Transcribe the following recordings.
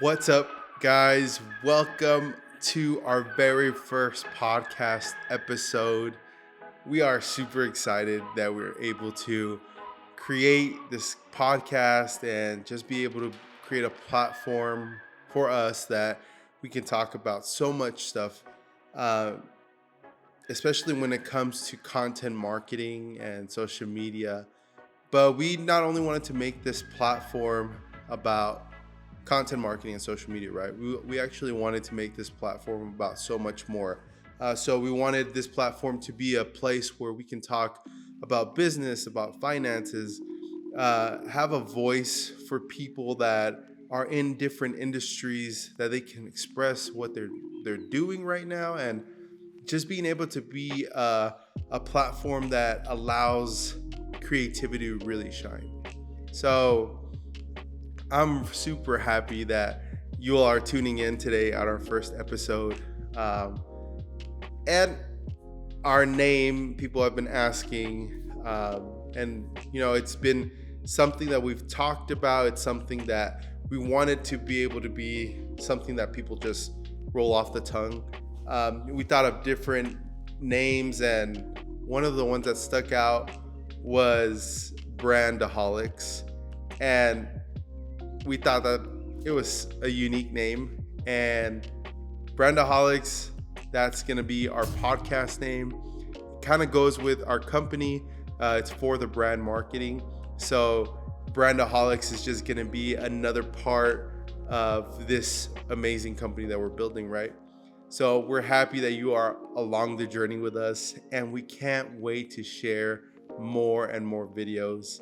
What's up, guys? Welcome to our very first podcast episode. We are super excited that we're able to create this podcast and just be able to create a platform for us that we can talk about so much stuff, uh, especially when it comes to content marketing and social media. But we not only wanted to make this platform about content marketing and social media, right? We actually wanted to make this platform about so much more. So we wanted this platform to be a place where we can talk about business, about finances, have a voice for people that are in different industries that they can express what they're doing right now, and just being able to be a platform that allows creativity to really shine. So I'm super happy that you all are tuning in today on our first episode. Um, and our name, people have been asking, and it's been something that we've talked about. It's something that we wanted to be able to be something that people just roll off the tongue. We thought of different names, and one of the ones that stuck out was Brandoholics. And we thought that it was a unique name, and Brandoholics, that's going to be our podcast name. Kind of goes with our company. It's for the brand marketing. So Brandoholics is just going to be another part of this amazing company that we're building, right? So we're happy that you are along the journey with us, and we can't wait to share more and more videos.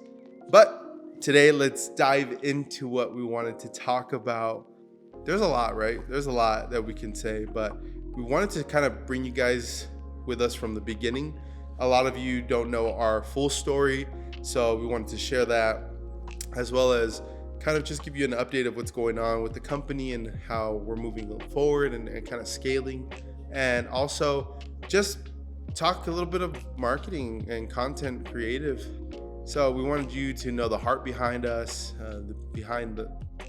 But today, let's dive into what we wanted to talk about. There's a lot, right? There's a lot that we can say, but we wanted to kind of bring you guys with us from the beginning. A lot of you don't know our full story, so we wanted to share that, as well as kind of just give you an update of what's going on with the company and how we're moving forward and kind of scaling. And also just talk a little bit of marketing and content creative. So we wanted you to know the heart behind us, behind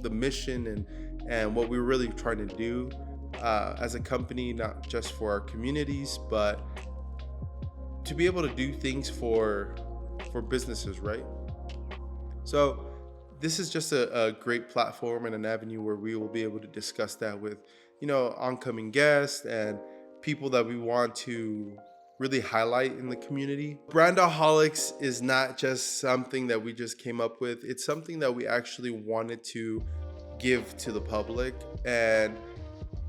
the mission and what we're really trying to do as a company, not just for our communities, but to be able to do things for businesses, right? So this is just a great platform and an avenue where we will be able to discuss that with, oncoming guests and people that we want to really highlight in the community. Brandoholics is not just something that we just came up with. It's something that we actually wanted to give to the public, and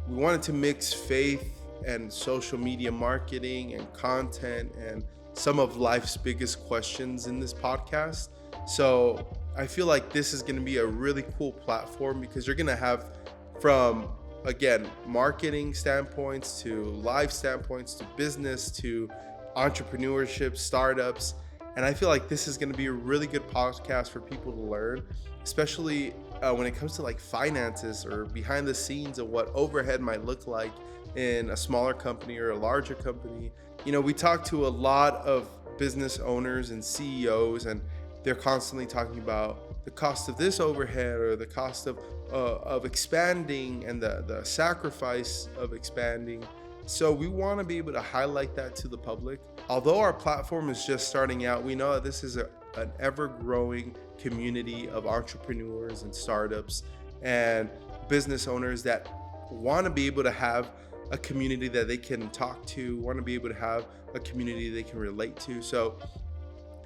we wanted to mix faith and social media marketing and content and some of life's biggest questions in this podcast. So I feel like this is going to be a really cool platform because you're going to have, from, again, marketing standpoints to life standpoints to business to entrepreneurship, startups. And I feel like this is going to be a really good podcast for people to learn, especially when it comes to like finances or behind the scenes of what overhead might look like in a smaller company or a larger company. We talk to a lot of business owners and CEOs, and they're constantly talking about the cost of this overhead or the cost of expanding and the sacrifice of expanding. So we want to be able to highlight that to the public. Although our platform is just starting out, we know that this is an ever-growing community of entrepreneurs and startups and business owners that want to be able to have a community that they can talk to, want to be able to have a community they can relate to. So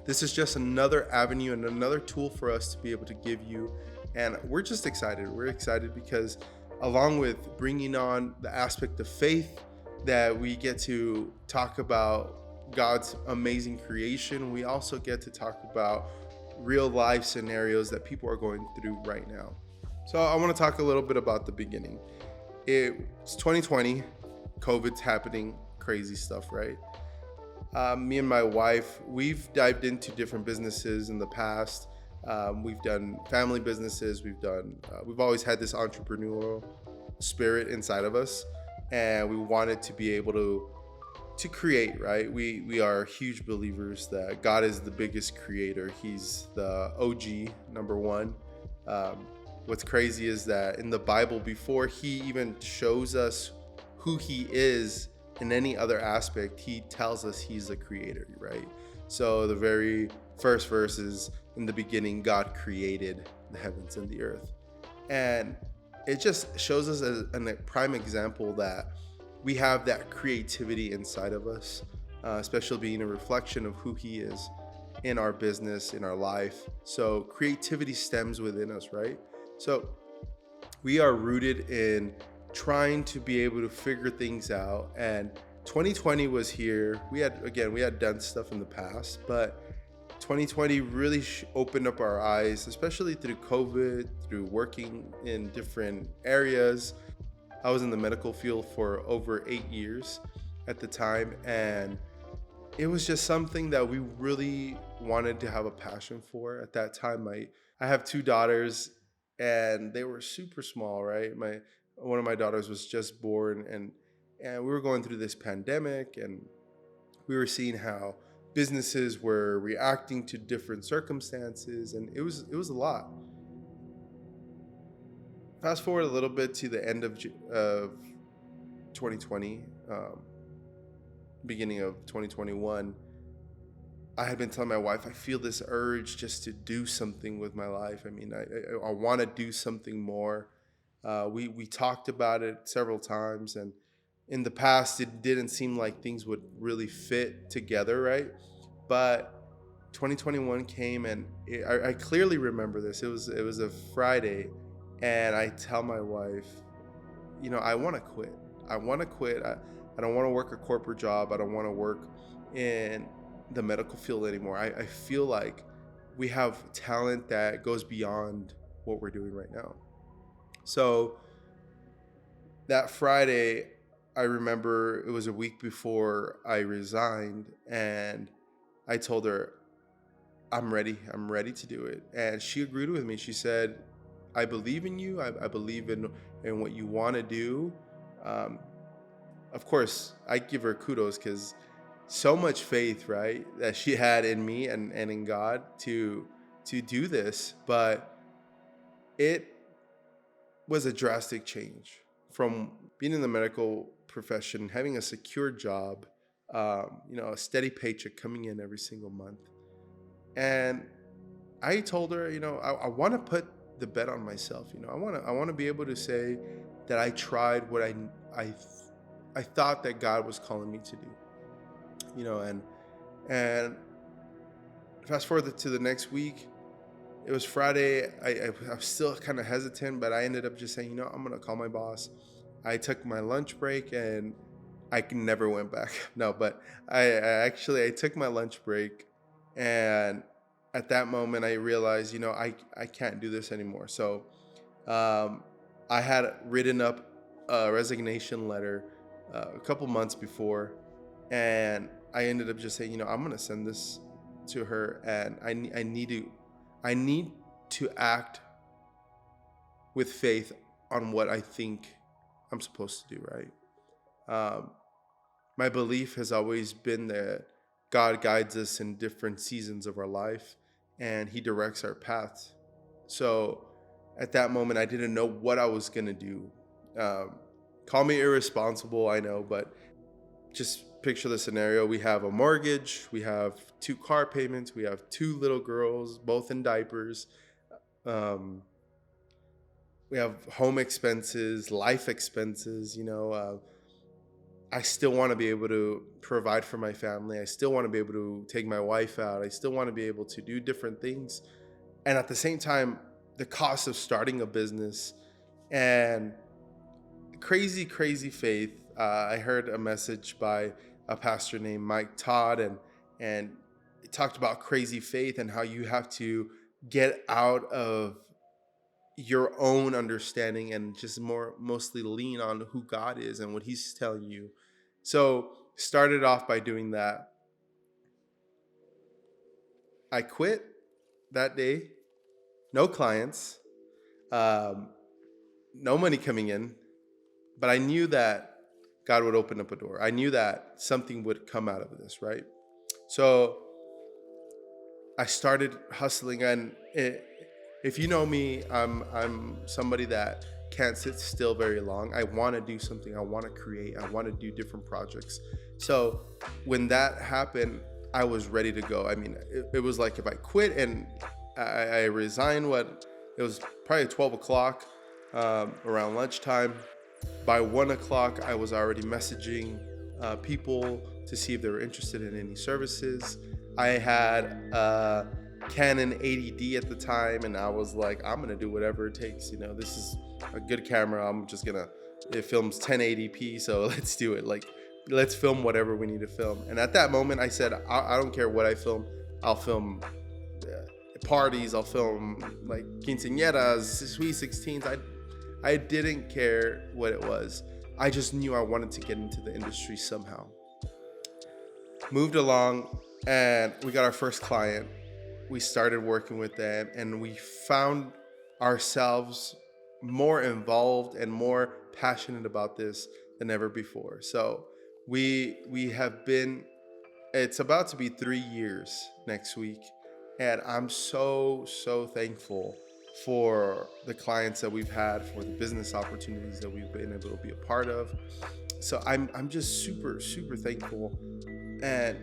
this is just another avenue and another tool for us to be able to give you. And we're just excited. We're excited because along with bringing on the aspect of faith, that we get to talk about God's amazing creation, we also get to talk about real life scenarios that people are going through right now. So I want to talk a little bit about the beginning. It's 2020, COVID's happening, crazy stuff, right? Me and my wife, we've dived into different businesses in the past. We've done family businesses. We've always had this entrepreneurial spirit inside of us, and we wanted to be able to create, right? We are huge believers that God is the biggest creator. He's the OG, number one. what's crazy is that in the Bible, before he even shows us who he is in any other aspect, he tells us he's a creator, right? So the very first verse is, in the beginning, God created the heavens and the earth. And it just shows us a prime example that we have that creativity inside of us, especially being a reflection of who he is in our business, in our life. So creativity stems within us, right? So we are rooted in trying to be able to figure things out. And 2020 was here. We had done stuff in the past, but 2020 really opened up our eyes, especially through COVID, through working in different areas. I was in the medical field for over 8 years at the time, and it was just something that we really wanted to have a passion for. At that time, I have two daughters, and they were super small, right? My One of my daughters was just born, and we were going through this pandemic, and we were seeing how businesses were reacting to different circumstances, and it was a lot. Fast forward a little bit to the end of 2020, beginning of 2021. I had been telling my wife, I feel this urge just to do something with my life. I mean, I want to do something more. We talked about it several times, and in the past, it didn't seem like things would really fit together, right? But 2021 came, and I clearly remember this. It was a Friday, and I tell my wife, I want to quit. I want to quit. I don't want to work a corporate job. I don't want to work in the medical field anymore. I feel like we have talent that goes beyond what we're doing right now. So that Friday, I remember it was a week before I resigned, and I told her, I'm ready. I'm ready to do it. And she agreed with me. She said, I believe in you. I believe in what you want to do. Um, of course, I give her kudos because so much faith, right, that she had in me and in God to do this. But it was a drastic change from being in the medical profession, having a secure job, a steady paycheck coming in every single month. And I told her, I want to put the bet on myself. I want to be able to say that I tried what I thought that God was calling me to do. And fast forward to the next week. It was Friday. I was still kind of hesitant, but I ended up just saying, I'm gonna call my boss. I took my lunch break, and I never went back. No, but I took my lunch break, and at that moment I realized, I can't do this anymore. So I had written up a resignation letter a couple months before, and I ended up just saying, I'm gonna send this to her, and I need to act with faith on what I think I'm supposed to do, right? My belief has always been that God guides us in different seasons of our life, and he directs our paths. So at that moment, I didn't know what I was going to do. Call me irresponsible, I know, but just picture the scenario. We have a mortgage, we have 2 car payments, we have 2 little girls, both in diapers. We have home expenses, life expenses, I still want to be able to provide for my family. I still want to be able to take my wife out. I still want to be able to do different things. And at the same time, the cost of starting a business and crazy, crazy faith. I heard a message by a pastor named Mike Todd, and it talked about crazy faith and how you have to get out of your own understanding and just mostly lean on who God is and what he's telling you. So started off by doing that. I quit that day, no clients, no money coming in, but I knew that God would open up a door. I knew that something would come out of this, right? So I started hustling, and if you know me, I'm somebody that can't sit still very long. I want to do something. I want to create. I want to do different projects. So when that happened, I was ready to go. I mean, it was like if I quit and I resigned, it was probably 12 o'clock around lunchtime. By 1 o'clock, I was already messaging people to see if they were interested in any services. I had a Canon 80D at the time, and I was like, I'm gonna do whatever it takes. This is a good camera. It films 1080p, so let's do it. Like, let's film whatever we need to film. And at that moment, I said, I don't care what I film. I'll film parties. I'll film like quinceañeras, sweet 16s. I didn't care what it was. I just knew I wanted to get into the industry somehow. Moved along, and we got our first client. We started working with them, and we found ourselves more involved and more passionate about this than ever before. So we have been, it's about to be 3 years next week, and I'm so thankful for the clients that we've had, for the business opportunities that we've been able to be a part of. So I'm just super thankful. And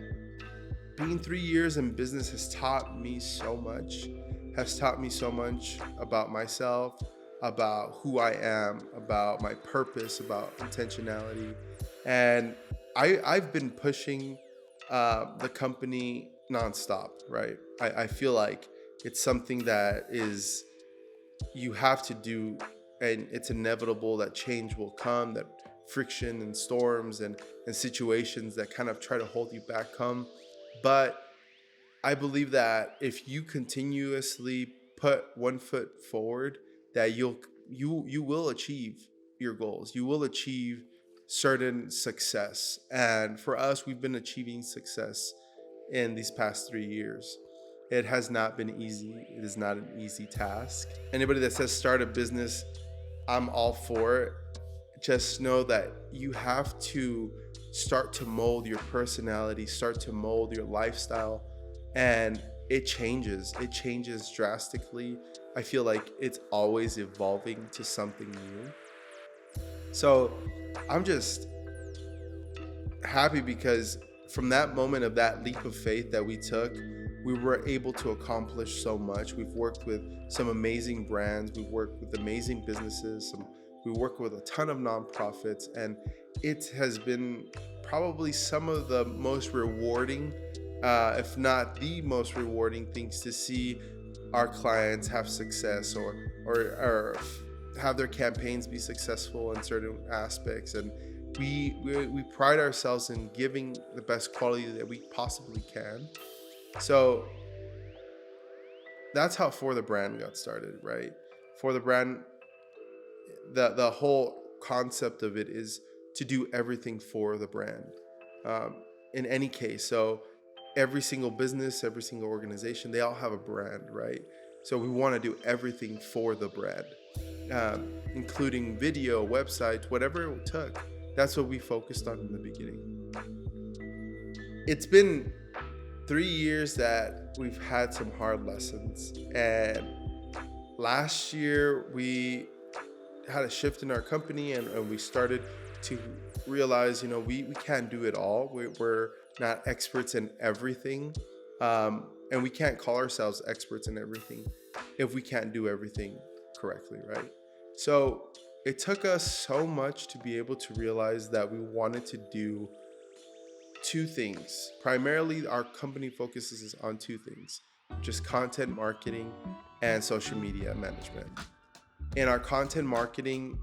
being 3 years in business has taught me so much about myself, about who I am, about my purpose, about intentionality. And I've been pushing the company nonstop, right? I feel like it's something that is, you have to do, and it's inevitable that change will come, that friction and storms and situations that kind of try to hold you back come. But I believe that if you continuously put one foot forward, that you will achieve your goals. You will achieve certain success. And for us, we've been achieving success in these past 3 years. It has not been easy. It is not an easy task. Anybody that says start a business, I'm all for it. Just know that you have to start to mold your personality, start to mold your lifestyle, and it changes. It changes drastically. I feel like it's always evolving to something new. So I'm just happy because from that moment of that leap of faith that we took, we were able to accomplish so much. We've worked with some amazing brands. We've worked with amazing businesses. We work with a ton of nonprofits, and it has been probably some of the most rewarding, if not the most rewarding things to see our clients have success or have their campaigns be successful in certain aspects. And we pride ourselves in giving the best quality that we possibly can. So that's how For the Brand got started, right? For the Brand, the whole concept of it is to do everything for the brand, in any case. So every single business, every single organization, they all have a brand, right? So we want to do everything for the brand, including video, websites, whatever it took. That's what we focused on in the beginning. It's been 3 years that we've had some hard lessons. And last year we had a shift in our company, and we started to realize, we can't do it all. We're not experts in everything. And we can't call ourselves experts in everything if we can't do everything correctly, right? So it took us so much to be able to realize that we wanted to do two things. Primarily, our company focuses on two things, just content marketing and social media management. In our content marketing,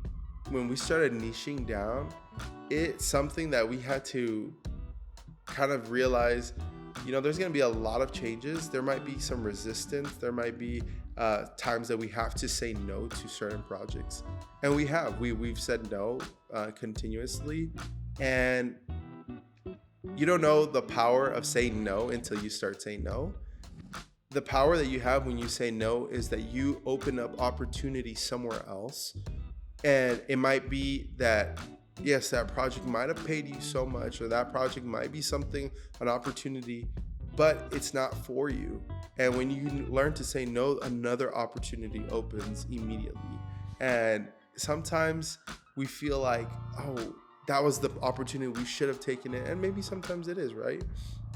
when we started niching down, it's something that we had to kind of realize, there's going to be a lot of changes. There might be some resistance. There might be times that we have to say no to certain projects. And we've said no continuously. And you don't know the power of saying no until you start saying no. The power that you have when you say no is that you open up opportunity somewhere else. And it might be that, yes, that project might have paid you so much, or that project might be an opportunity but it's not for you. And when you learn to say no, another opportunity opens immediately. And sometimes we feel like, oh, that was the opportunity, we should have taken it. And maybe sometimes it is, right?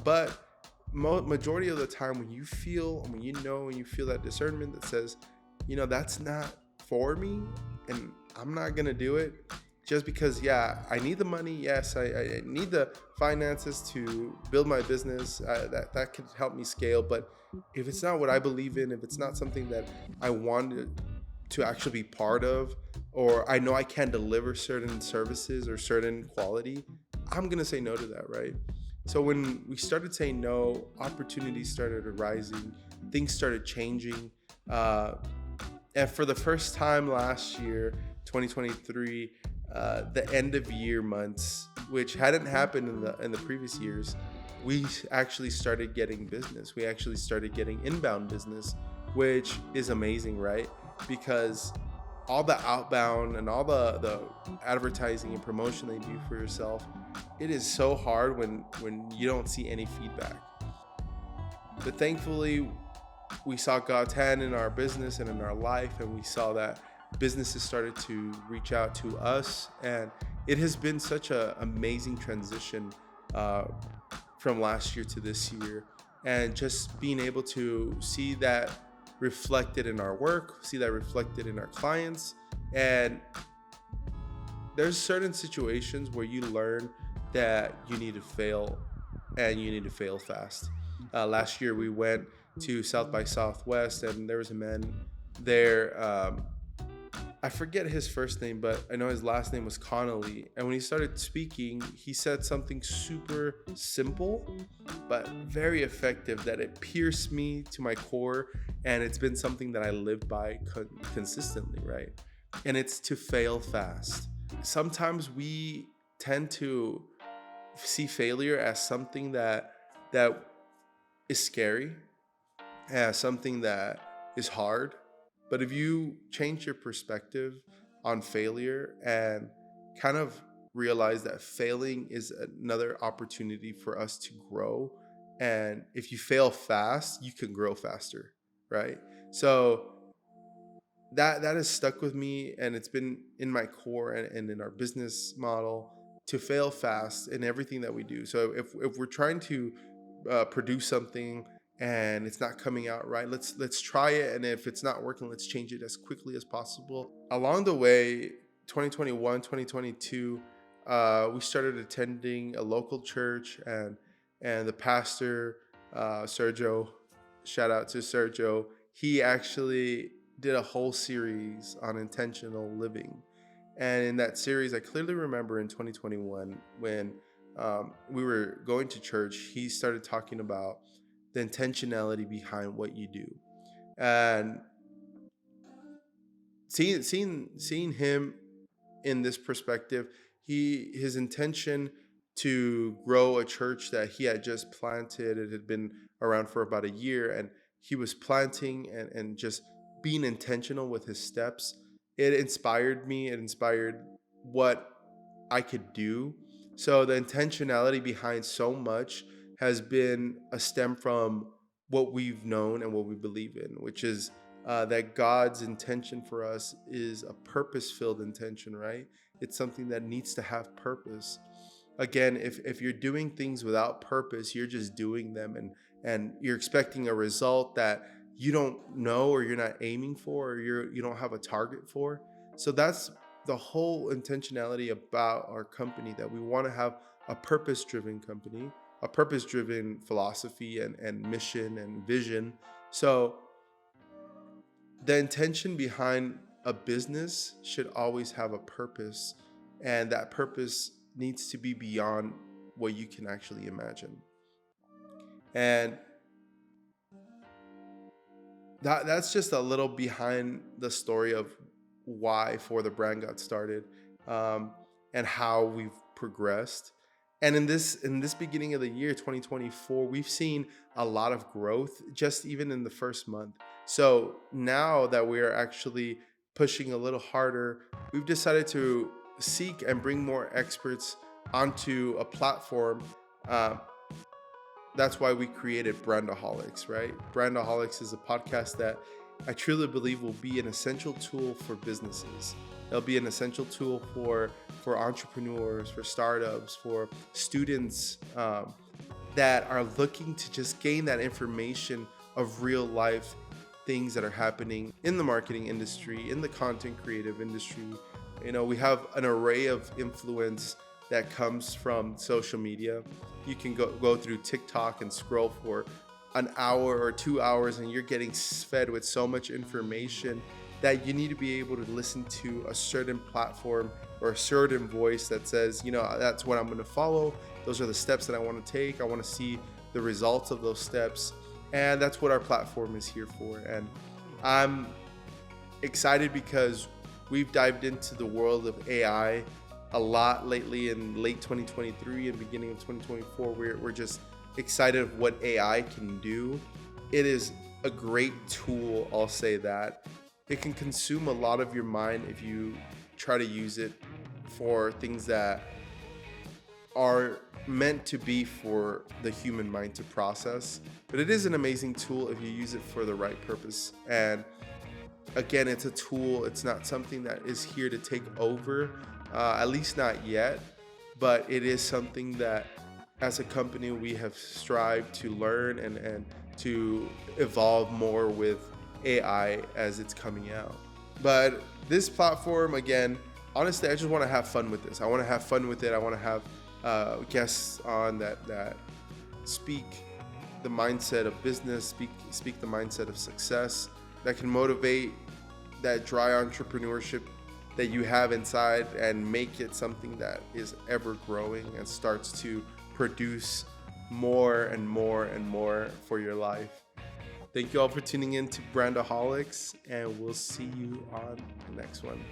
But majority of the time, when you feel, when you know, and you feel that discernment that says, that's not for me, and I'm not gonna do it, just because, yeah, I need the money. Yes, I need the finances to build my business. That could help me scale. But if it's not what I believe in, if it's not something that I wanted to actually be part of, or I know I can't deliver certain services or certain quality, I'm gonna say no to that, right? So when we started saying no, opportunities started arising, things started changing. And for the first time last year, 2023, the end of year months, which hadn't happened in the previous years, we actually started getting business. We actually started getting inbound business, which is amazing, right? Because all the outbound and all the advertising and promotion that you do for yourself, it is so hard when you don't see any feedback. But thankfully, we saw God's hand in our business and in our life, and we saw that businesses started to reach out to us, and it has been such an amazing transition from last year to this year, and just being able to see that reflected in our work, see that reflected in our clients. And there's certain situations where you learn that you need to fail, and you need to fail fast. Last year we went to South by Southwest, and there was a man there. I forget his first name, but I know his last name was Connolly. And when he started speaking, he said something super simple, but very effective, that it pierced me to my core. And it's been something that I live by consistently, right? And it's to fail fast. Sometimes we tend to see failure as something that is scary, as something that is hard. But if you change your perspective on failure and kind of realize that failing is another opportunity for us to grow, and if you fail fast, you can grow faster, right? So that has stuck with me, and it's been in my core and in our business model, to fail fast in everything that we do. So if we're trying to produce something and it's not coming out right, let's try it, and if it's not working, let's change it as quickly as possible. Along the way, 2021, 2022, we started attending a local church, and the pastor, Sergio, shout out to Sergio, he actually did a whole series on intentional living. And in that series, I clearly remember in 2021, when we were going to church, he started talking about the intentionality behind what you do. And seeing him in this perspective, his intention to grow a church that he had just planted, it had been around for about a year, and he was planting and just being intentional with his steps. It inspired me. It inspired what I could do. So the intentionality behind so much has been a stem from what we've known and what we believe in, which is that God's intention for us is a purpose-filled intention, right? It's something that needs to have purpose. Again, if you're doing things without purpose, you're just doing them, and you're expecting a result that you don't know, or you're not aiming for, or you don't have a target for. So that's the whole intentionality about our company, that we want to have a purpose-driven company, a purpose-driven philosophy and mission and vision. So the intention behind a business should always have a purpose, and that purpose needs to be beyond what you can actually imagine. And that's just a little behind the story of why For the Brand got started, and how we've progressed. And in this beginning of the year 2024, we've seen a lot of growth just even in the first month. So now that we are actually pushing a little harder, we've decided to seek and bring more experts onto a platform uh, that's why we created Brandoholics, right? Brandoholics is a podcast that I truly believe will be an essential tool for businesses. It'll be an essential tool for entrepreneurs, for startups, for students that are looking to just gain that information of real life things that are happening in the marketing industry, in the content creative industry. We have an array of influence that comes from social media. You can go through TikTok and scroll for an hour or 2 hours, and you're getting fed with so much information that you need to be able to listen to a certain platform or a certain voice that says, that's what I'm going to follow. Those are the steps that I want to take. I want to see the results of those steps. And that's what our platform is here for. And I'm excited because we've dived into the world of AI a lot lately in late 2023 and beginning of 2024. We're just excited of what AI can do. It is a great tool, I'll say that. It can consume a lot of your mind if you try to use it for things that are meant to be for the human mind to process. But it is an amazing tool if you use it for the right purpose. And again, it's a tool. It's not something that is here to take over, at least not yet. But it is something that as a company we have strived to learn and to evolve more with AI as it's coming out. But this platform, again, honestly, I just want to have fun with this. I want to have fun with it. I want to have guests on that speak the mindset of business, speak the mindset of success, that can motivate that dry entrepreneurship that you have inside and make it something that is ever growing and starts to produce more and more and more for your life. Thank you all for tuning in to Brandoholics, and we'll see you on the next one.